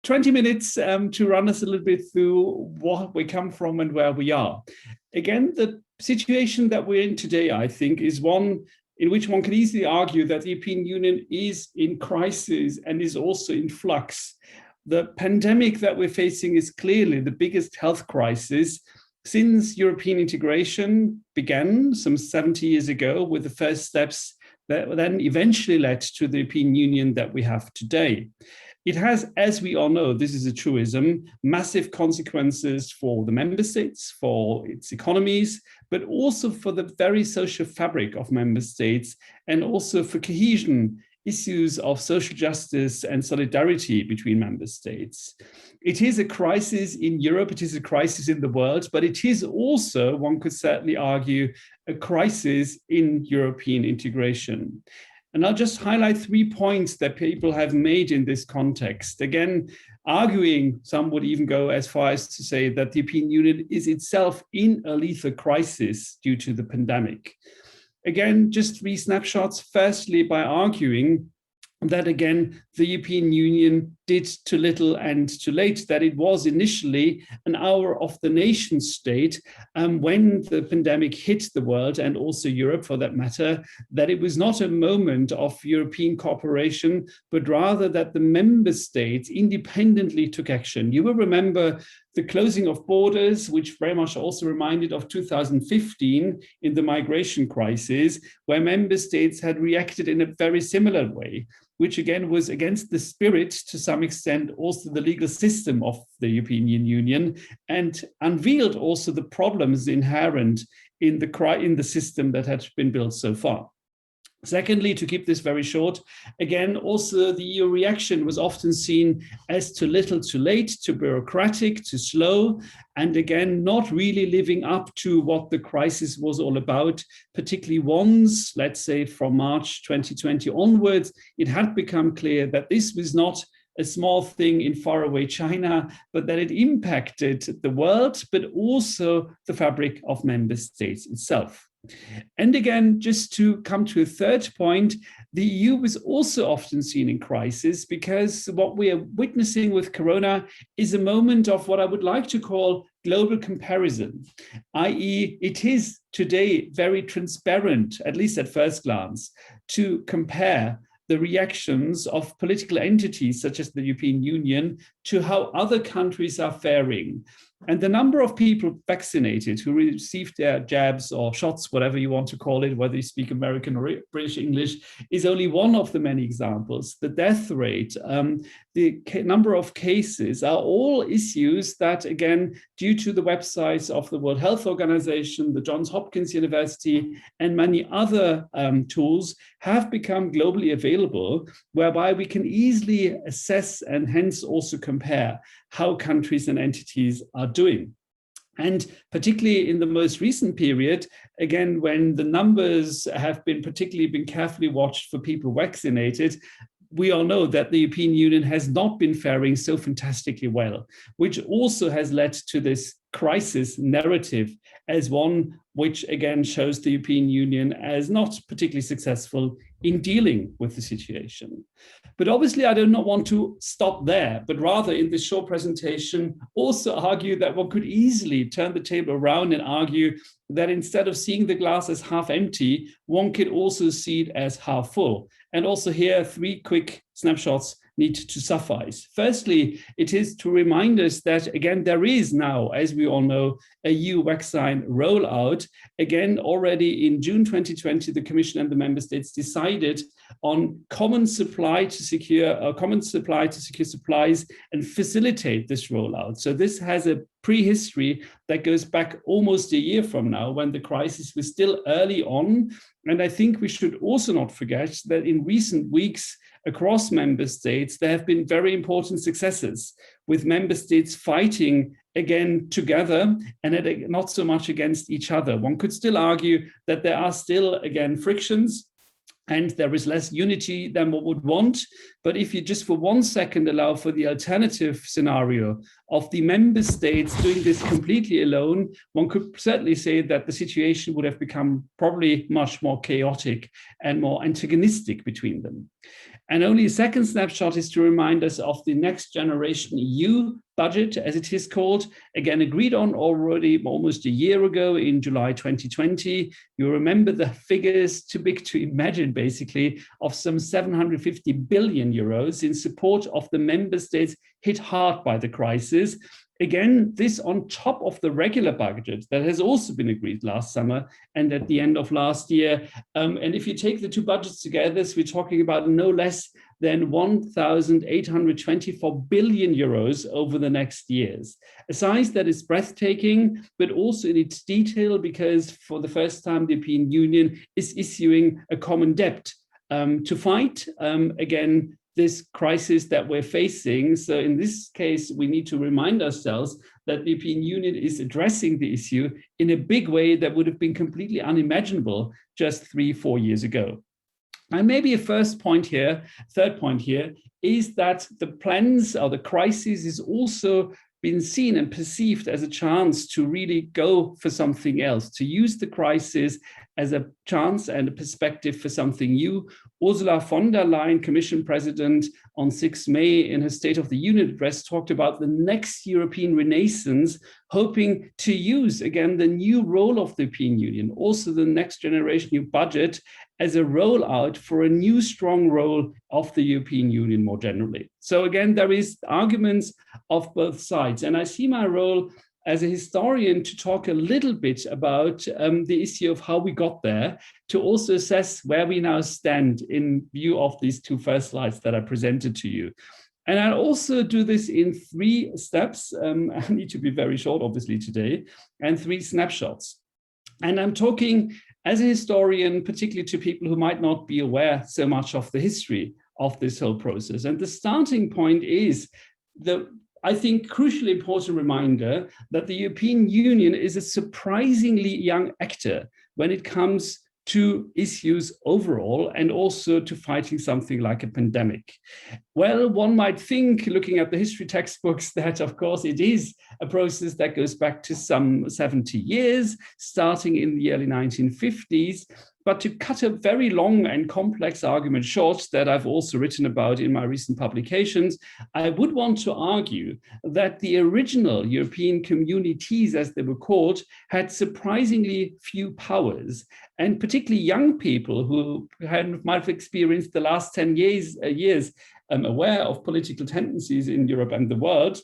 20 minutes to run us a little bit through what we come from and where we are. Again, the situation that we're in today, I think, is one in which one can easily argue that the European Union is in crisis and is also in flux. The pandemic that we're facing is clearly the biggest health crisis since European integration began some 70 years ago, with the first steps that then eventually led to the European Union that we have today. It has, as we all know, this is a truism, massive consequences for the member states, for its economies, but also for the very social fabric of member states, and also for cohesion, issues of social justice and solidarity between member states. It is a crisis in Europe, it is a crisis in the world, but it is also, one could certainly argue, a crisis in European integration. And I'll just highlight 3 points that people have made in this context. Again, arguing, some would even go as far as to say that the European Union is itself in a lethal crisis due to the pandemic. Again, just 3 snapshots. Firstly, by arguing that, again, the European Union did too little and too late, that it was initially an hour of the nation state when the pandemic hit the world, and also Europe for that matter, that it was not a moment of European cooperation, but rather that the member states independently took action. You will remember the closing of borders, which very much also reminded of 2015 in the migration crisis, where member states had reacted in a very similar way, which again was against the spirit, to some extent, also the legal system of the European Union, and unveiled also the problems inherent in the system that had been built so far. Secondly, to keep this very short, again, also the EU reaction was often seen as too little, too late, too bureaucratic, too slow, and again, not really living up to what the crisis was all about, particularly once, let's say from March 2020 onwards, it had become clear that this was not a small thing in faraway China, but that it impacted the world, but also the fabric of member states itself. And again, just to come to a third point, the EU was also often seen in crisis because what we are witnessing with Corona is a moment of what I would like to call global comparison, i.e. it is today very transparent, at least at first glance, to compare the reactions of political entities such as the European Union to how other countries are faring. And the number of people vaccinated who received their jabs or shots, whatever you want to call it, whether you speak American or British English, is only one of the many examples. The death rate, the number of cases are all issues that, again, due to the websites of the World Health Organization, the Johns Hopkins University, and many other tools have become globally available, whereby we can easily assess and hence also compare how countries and entities are doing. And particularly in the most recent period, again, when the numbers have been particularly been carefully watched for people vaccinated, we all know that the European Union has not been faring so fantastically well, which also has led to this crisis narrative as one which again shows the European Union as not particularly successful in dealing with the situation. But obviously I do not want to stop there, but rather in this short presentation also argue that one could easily turn the table around and argue that instead of seeing the glass as half empty, one could also see it as half full. And also here, 3 quick snapshots need to suffice. Firstly, it is to remind us that, again, there is now, as we all know, a EU vaccine rollout. Again, already in June 2020, the Commission and the member states decided on common supply to secure supplies and facilitate this rollout. So this has a prehistory that goes back almost a year from now, when the crisis was still early on. And I think we should also not forget that in recent weeks, across member states, there have been very important successes, with member states fighting again together and not so much against each other. One could still argue that there are still, again, frictions, and there is less unity than one would want. But if you just for 1 second allow for the alternative scenario of the member states doing this completely alone, one could certainly say that the situation would have become probably much more chaotic and more antagonistic between them. And only a second snapshot is to remind us of the Next Generation EU budget, as it is called, again agreed on already almost a year ago in July 2020. You remember the figures, too big to imagine, basically, of some 750 billion euros in support of the member states hit hard by the crisis. Again, this on top of the regular budget that has also been agreed last summer and at the end of last year. And if you take the two budgets together, so we're talking about no less than 1,824 billion euros over the next years. A size that is breathtaking, but also in its detail, because for the first time, the European Union is issuing a common debt to fight, again, this crisis that we're facing. So in this case, we need to remind ourselves that the European Union is addressing the issue in a big way that would have been completely unimaginable just 3-4 years ago. And maybe a third point here, is that the plans or the crisis is also been seen and perceived as a chance to really go for something else, to use the crisis as a chance and a perspective for something new. Ursula von der Leyen, Commission President, on 6 May in her State of the Union address talked about the next European Renaissance, hoping to use, again, the new role of the European Union, also the Next Generation EU budget, as a rollout for a new strong role of the European Union more generally. So again, there is arguments of both sides. And I see my role as a historian to talk a little bit about the issue of how we got there, to also assess where we now stand in view of these two first slides that I presented to you. And I'll also do this in 3 steps. I need to be very short, obviously, today, and 3 snapshots. And I'm talking as a historian, particularly to people who might not be aware so much of the history of this whole process. And the starting point is the, I think, crucially important reminder that the European Union is a surprisingly young actor when it comes to issues overall, and also to fighting something like a pandemic. Well, one might think, looking at the history textbooks, that of course it is a process that goes back to some 70 years, starting in the early 1950s. But to cut a very long and complex argument short, that I've also written about in my recent publications, I would want to argue that the original European communities, as they were called, had surprisingly few powers. And particularly young people who might have experienced the last 10 years aware of political tendencies in Europe and the world,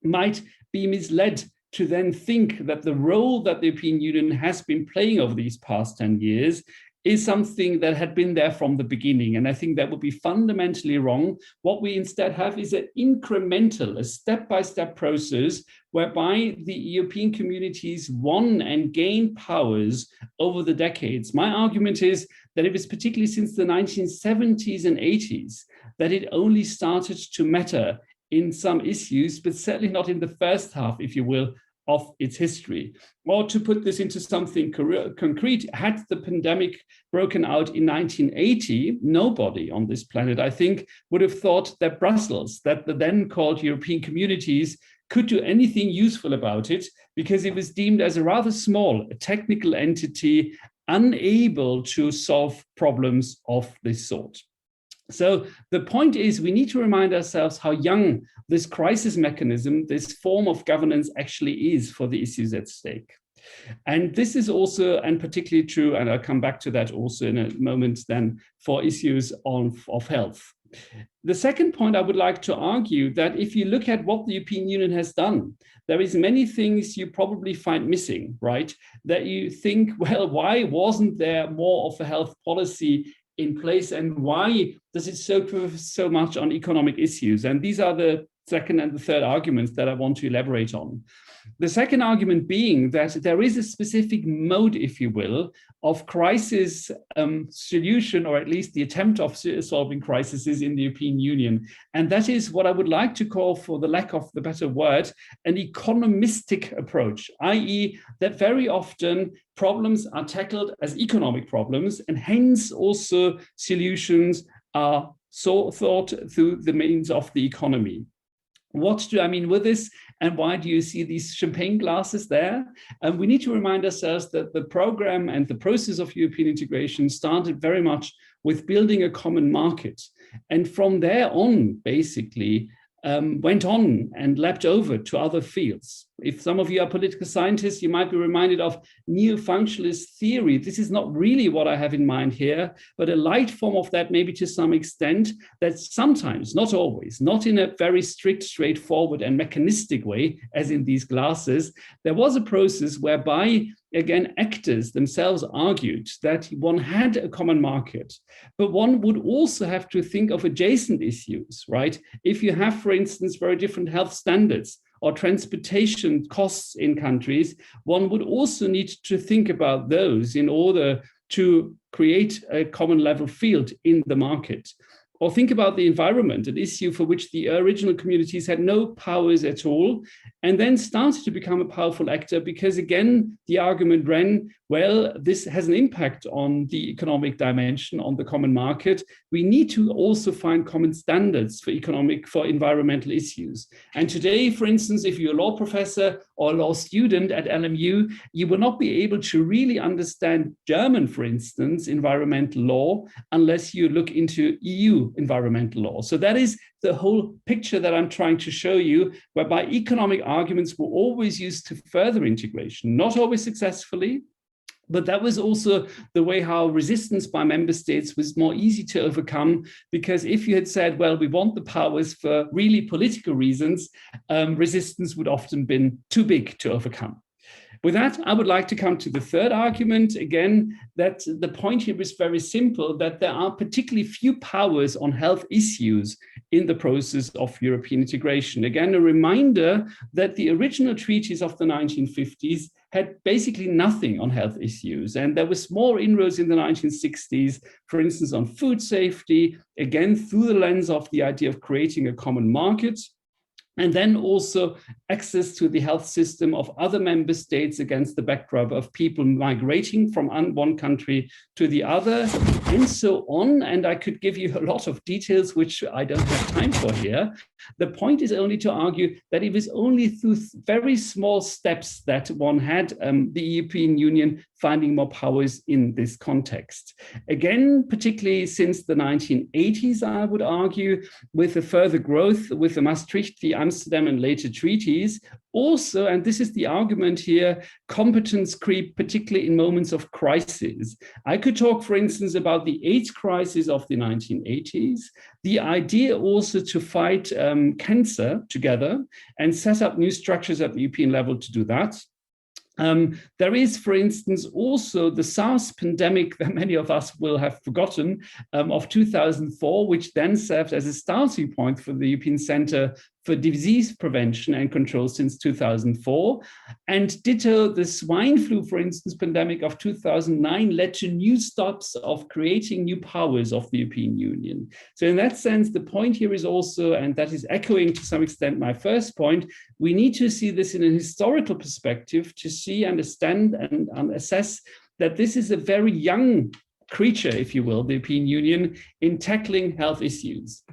might be misled to then think that the role that the European Union has been playing over these past 10 years is something that had been there from the beginning. And I think that would be fundamentally wrong. What we instead have is an incremental, a step-by-step process whereby the European communities won and gained powers over the decades. My argument is that it was particularly since the 1970s and 80s that it only started to matter in some issues, but certainly not in the first half, if you will, of its history. Or to put this into something concrete, had the pandemic broken out in 1980, nobody on this planet, I think, would have thought that Brussels, that the then called European communities, could do anything useful about it, because it was deemed as a rather small, a technical entity, unable to solve problems of this sort. So the point is, we need to remind ourselves how young this crisis mechanism, this form of governance actually is for the issues at stake. And this is also, and particularly true, and I'll come back to that also in a moment then, for issues of health. The second point I would like to argue that if you look at what the European Union has done, there is many things you probably find missing, right? That you think, well, why wasn't there more of a health policy in place, and why does it focus so much on economic issues? And these are the second and the third arguments that I want to elaborate on. The second argument being that there is a specific mode, if you will, of crisis solution, or at least the attempt of solving crises in the European Union. And that is what I would like to call, for the lack of the better word, an economistic approach, i.e. that very often problems are tackled as economic problems, and hence also solutions are thought through the means of the economy. What do I mean with this? And why do you see these champagne glasses there? And we need to remind ourselves that the program and the process of European integration started very much with building a common market. And from there on, basically, went on and leapt over to other fields. If some of you are political scientists, you might be reminded of neo-functionalist theory. This is not really what I have in mind here, but a light form of that, maybe to some extent, that sometimes, not always, not in a very strict, straightforward and mechanistic way, as in these glasses, there was a process whereby, again, actors themselves argued that one had a common market, but one would also have to think of adjacent issues, right? If you have, for instance, very different health standards or transportation costs in countries, one would also need to think about those in order to create a common level field in the market. Or think about the environment, an issue for which the original communities had no powers at all, and then started to become a powerful actor because, again, the argument ran, well, this has an impact on the economic dimension, on the common market. We need to also find common standards for environmental issues. And today, for instance, if you're a law professor or a law student at LMU, you will not be able to really understand German, for instance, environmental law, unless you look into EU environmental law. So that is the whole picture that I'm trying to show you, whereby economic arguments were always used to further integration, not always successfully, but that was also the way how resistance by member states was more easy to overcome, because if you had said, well, we want the powers for really political reasons, resistance would often been too big to overcome. With that, I would like to come to the third argument, again, that the point here is very simple, that there are particularly few powers on health issues in the process of European integration. Again, a reminder that the original treaties of the 1950s had basically nothing on health issues. And there was more inroads in the 1960s, for instance, on food safety, again, through the lens of the idea of creating a common market. And then also access to the health system of other member states against the backdrop of people migrating from one country to the other, and so on. And I could give you a lot of details, which I don't have time for here. The point is only to argue that it was only through very small steps that one had the European Union finding more powers in this context. Again, particularly since the 1980s, I would argue, with the further growth, with the Maastricht, the Amsterdam and later treaties, also, and this is the argument here, competence creep, particularly in moments of crisis. I could talk, for instance, about the AIDS crisis of the 1980s, the idea also to fight cancer together and set up new structures at the European level to do that. There is, for instance, also the SARS pandemic that many of us will have forgotten of 2004, which then served as a starting point for the European Centre for Disease Prevention and Control since 2004. And ditto, the swine flu, for instance, pandemic of 2009 led to new stops of creating new powers of the European Union. So in that sense, the point here is also, and that is echoing to some extent my first point, we need to see this in a historical perspective to see, understand, and assess that this is a very young creature, if you will, the European Union, in tackling health issues.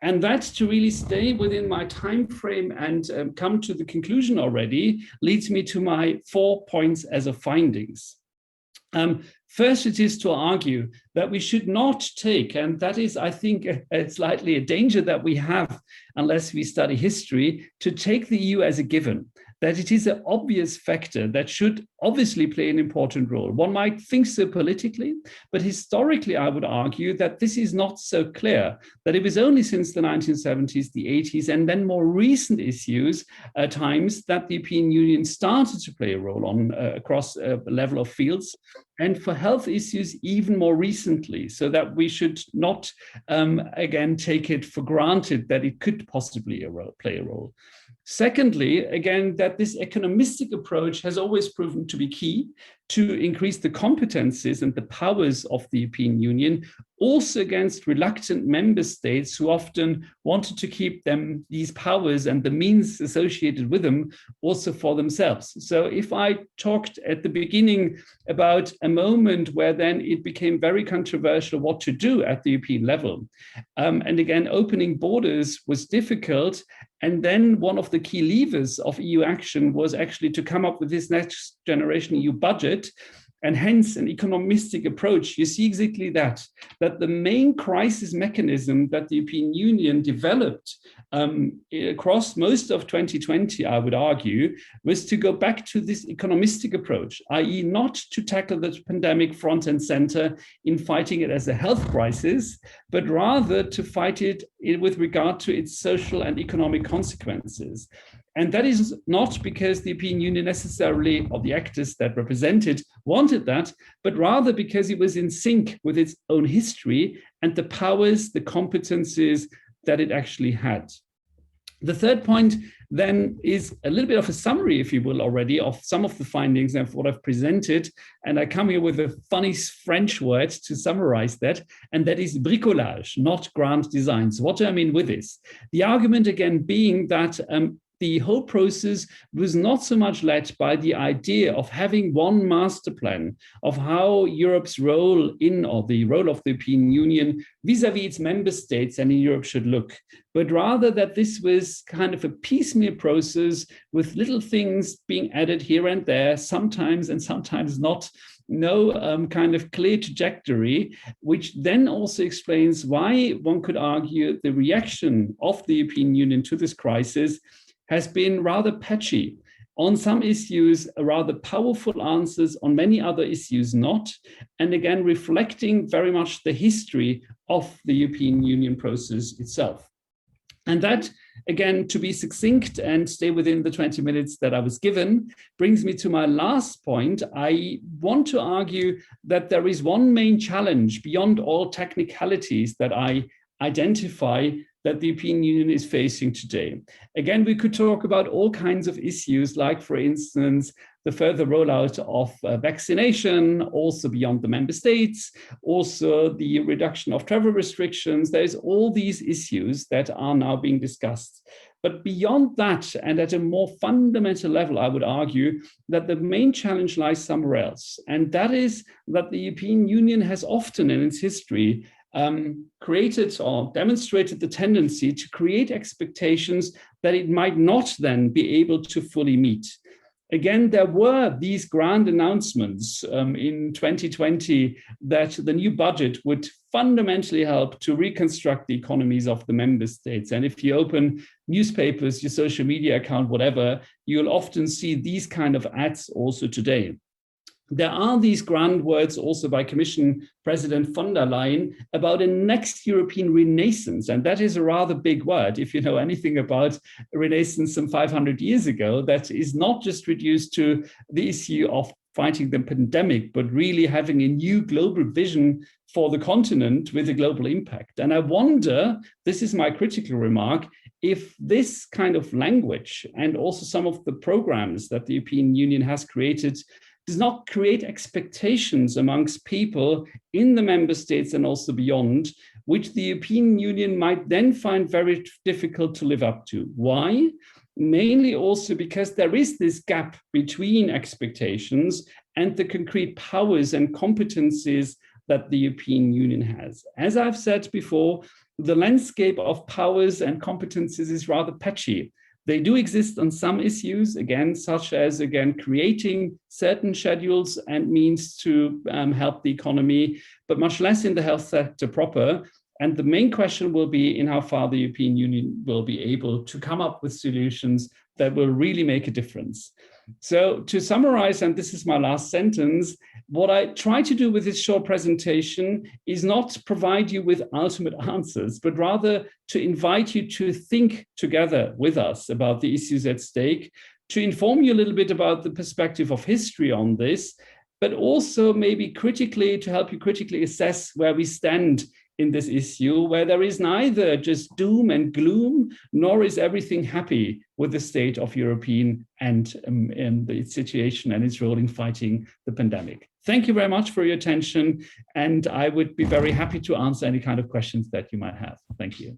And that, to really stay within my time frame and come to the conclusion already, leads me to my 4 points as of findings. First, it is to argue that we should not take, and that is, I think, slightly a danger that we have unless we study history, to take the EU as a given, that it is an obvious factor that should obviously play an important role. One might think so politically, but historically, I would argue that this is not so clear, that it was only since the 1970s, the 80s, and then more recent issues, times that the European Union started to play a role on across a level of fields, and for health issues even more recently, so that we should not, again, take it for granted that it could possibly play a role. Secondly, again, that this economistic approach has always proven to be key to increase the competencies and the powers of the European Union, also against reluctant member states who often wanted to keep these powers and the means associated with them also for themselves. So if I talked at the beginning about a moment where then it became very controversial what to do at the European level, and again, opening borders was difficult, and then one of the key levers of EU action was actually to come up with this next generation EU budget, and hence an economistic approach. You see exactly that the main crisis mechanism that the European Union developed across most of 2020, I would argue, was to go back to this economistic approach, i.e. not to tackle the pandemic front and center in fighting it as a health crisis, but rather to fight it with regard to its social and economic consequences. And that is not because the European Union necessarily, or the actors that represented, wanted that, but rather because it was in sync with its own history and the powers, the competencies that it actually had. The third point then is a little bit of a summary, if you will, already of some of the findings and what I've presented. And I come here with a funny French word to summarize that, and that is bricolage, not grand design. So what do I mean with this? The argument again being that the whole process was not so much led by the idea of having one master plan of how Europe's role in, or the role of the European Union vis-a-vis its member states and in Europe should look, but rather that this was kind of a piecemeal process with little things being added here and there, sometimes and sometimes not, no kind of clear trajectory, which then also explains why one could argue the reaction of the European Union to this crisis has been rather patchy. On some issues, rather powerful answers, on many other issues not, and again, reflecting very much the history of the European Union process itself. And that, again, to be succinct and stay within the 20 minutes that I was given, brings me to my last point. I want to argue that there is one main challenge beyond all technicalities that I identify that the European Union is facing today. Again, we could talk about all kinds of issues, like, for instance, the further rollout of vaccination, also beyond the member states, also the reduction of travel restrictions. There's all these issues that are now being discussed. But beyond that, and at a more fundamental level, I would argue that the main challenge lies somewhere else. And that is that the European Union has often in its history created or demonstrated the tendency to create expectations that it might not then be able to fully meet. Again, there were these grand announcements in 2020 that the new budget would fundamentally help to reconstruct the economies of the member states. And if you open newspapers, your social media account, whatever, you'll often see these kind of ads also today. There are these grand words also by Commission President von der Leyen about a next European renaissance. And that is a rather big word. If you know anything about renaissance some 500 years ago, that is not just reduced to the issue of fighting the pandemic, but really having a new global vision for the continent with a global impact. And I wonder, this is my critical remark, if this kind of language and also some of the programs that the European Union has created does not create expectations amongst people in the member states and also beyond, which the European Union might then find very difficult to live up to. Why? Mainly also because there is this gap between expectations and the concrete powers and competencies that the European Union has. As I've said before, the landscape of powers and competencies is rather patchy. They do exist on some issues, again, such as, again, creating certain schedules and means to help the economy, but much less in the health sector proper. And the main question will be in how far the European Union will be able to come up with solutions that will really make a difference. So to summarize, and this is my last sentence, what I try to do with this short presentation is not provide you with ultimate answers, but rather to invite you to think together with us about the issues at stake, to inform you a little bit about the perspective of history on this, but also maybe critically to help you critically assess where we stand in this issue, where there is neither just doom and gloom, nor is everything happy with the state of European and its situation and its role in fighting the pandemic. Thank you very much for your attention, and I would be very happy to answer any kind of questions that you might have. Thank you.